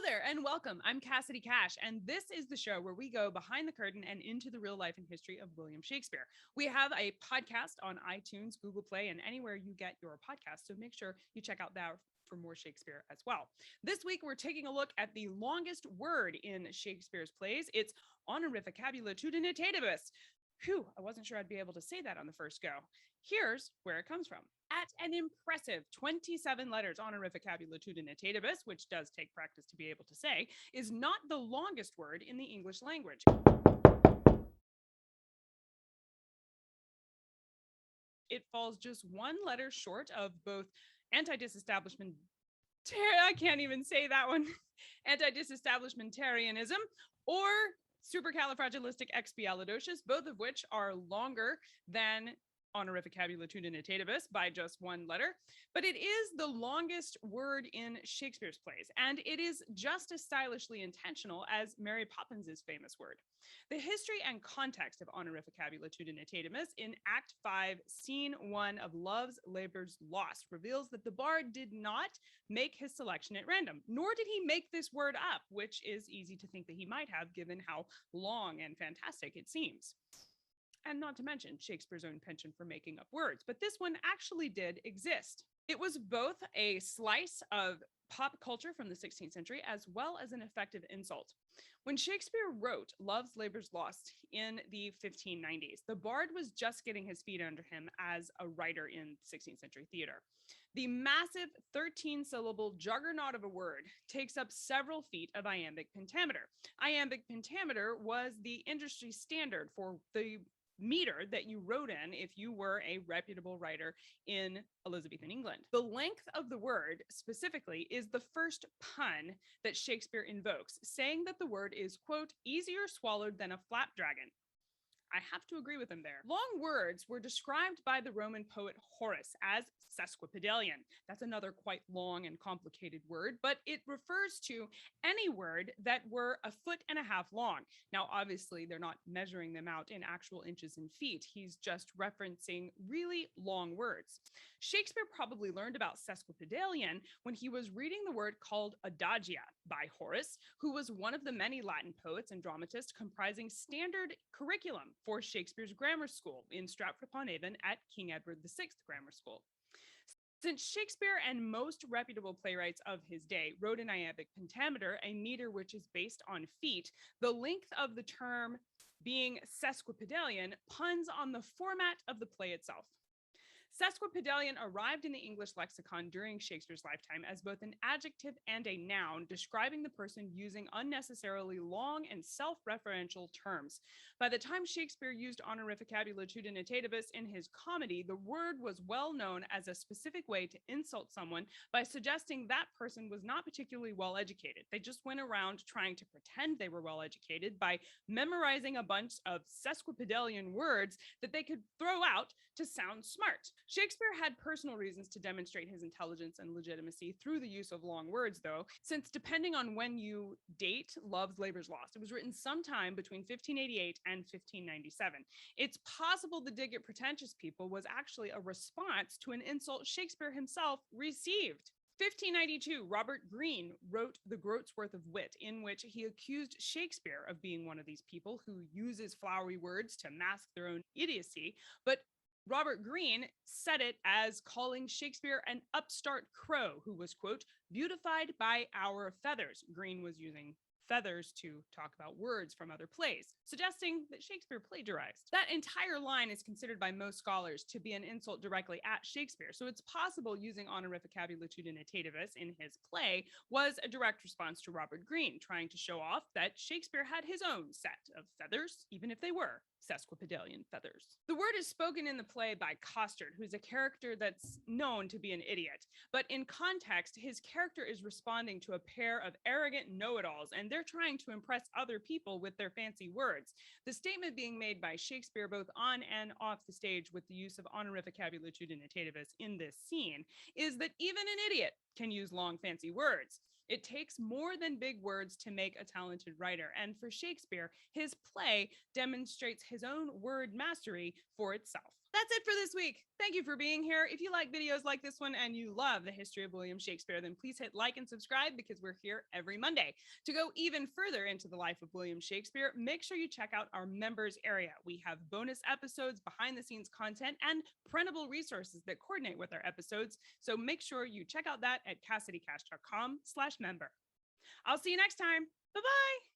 there and welcome. I'm Cassidy Cash, and this is the show where we go behind the curtain and into the real life and history of William Shakespeare. We have a podcast on iTunes, Google Play, and anywhere you get your podcast, so make sure you check out that for more Shakespeare as well. This week, we're taking a look at the longest word in Shakespeare's plays. It's Honorificabilitudinitatibus. Phew, I wasn't sure I'd be able to say that on the first go. Here's where it comes from. At an impressive 27 letters, Honorificabilitudinitatibus, which does take practice to be able to say, is not the longest word in the English language. It falls just one letter short of both anti-disestablishment, I can't even say that one, anti-disestablishmentarianism, or supercalifragilisticexpialidocious, both of which are longer than Honorificabilitudinitatibus by just one letter, but it is the longest word in Shakespeare's plays, and it is just as stylishly intentional as Mary Poppins' famous word. The history and context of Honorificabilitudinitatibus in Act 5, Scene 1 of Love's Labour's Lost reveals that the bard did not make his selection at random, nor did he make this word up, which is easy to think that he might have given how long and fantastic it seems. And not to mention Shakespeare's own penchant for making up words, but this one actually did exist. It was both a slice of pop culture from the 16th century as well as an effective insult. When Shakespeare wrote Love's Labour's Lost in the 1590s, the bard was just getting his feet under him as a writer in 16th century theater. The massive 13-syllable juggernaut of a word takes up several feet of iambic pentameter. Iambic pentameter was the industry standard for the meter that you wrote in if you were a reputable writer in Elizabethan England. The length of the word specifically is the first pun that Shakespeare invokes, saying that the word is, quote, easier swallowed than a flapdragon. I have to agree with him there. Long words were described by the Roman poet Horace as sesquipedalian. That's another quite long and complicated word, but it refers to any word that were a foot and a half long. Now, obviously, they're not measuring them out in actual inches and feet. He's just referencing really long words. Shakespeare probably learned about sesquipedalian when he was reading the word called adagia by Horace, who was one of the many Latin poets and dramatists comprising standard curriculum for Shakespeare's grammar school in Stratford-upon-Avon at King Edward VI Grammar School. Since Shakespeare and most reputable playwrights of his day wrote in iambic pentameter, a meter which is based on feet, the length of the term being sesquipedalian puns on the format of the play itself. Sesquipedalian arrived in the English lexicon during Shakespeare's lifetime as both an adjective and a noun, describing the person using unnecessarily long and self-referential terms. By the time Shakespeare used Honorificabilitudinitatibus in his comedy, the word was well known as a specific way to insult someone by suggesting that person was not particularly well educated. They just went around trying to pretend they were well educated by memorizing a bunch of sesquipedalian words that they could throw out to sound smart. Shakespeare had personal reasons to demonstrate his intelligence and legitimacy through the use of long words, though, since depending on when you date Love's Labour's Lost, it was written sometime between 1588 and 1597. It's possible the dig at pretentious people was actually a response to an insult Shakespeare himself received. 1592, Robert Greene wrote The Groatsworth of Wit, in which he accused Shakespeare of being one of these people who uses flowery words to mask their own idiocy, but Robert Greene said it as calling Shakespeare an upstart crow who was, quote, beautified by our feathers. Greene was using feathers to talk about words from other plays, suggesting that Shakespeare plagiarized. That entire line is considered by most scholars to be an insult directly at Shakespeare, so it's possible using Honorificabilitudinitatibus in his play was a direct response to Robert Greene, trying to show off that Shakespeare had his own set of feathers, even if they were sesquipedalian feathers. The word is spoken in the play by Costard, who's a character that's known to be an idiot, but in context, his character is responding to a pair of arrogant know-it-alls, and they're trying to impress other people with their fancy words. The statement being made by Shakespeare both on and off the stage with the use of Honorificabilitudinitatibus in this scene is that even an idiot can use long fancy words. It takes more than big words to make a talented writer, and for Shakespeare, his play demonstrates his own word mastery for itself. That's it for this week. Thank you for being here. If you like videos like this one and you love the history of William Shakespeare, then please hit like and subscribe because we're here every Monday. To go even further into the life of William Shakespeare, make sure you check out our members area. We have bonus episodes, behind the scenes content, and printable resources that coordinate with our episodes. So make sure you check out that at CassidyCash.com/member. I'll see you next time. Bye-bye.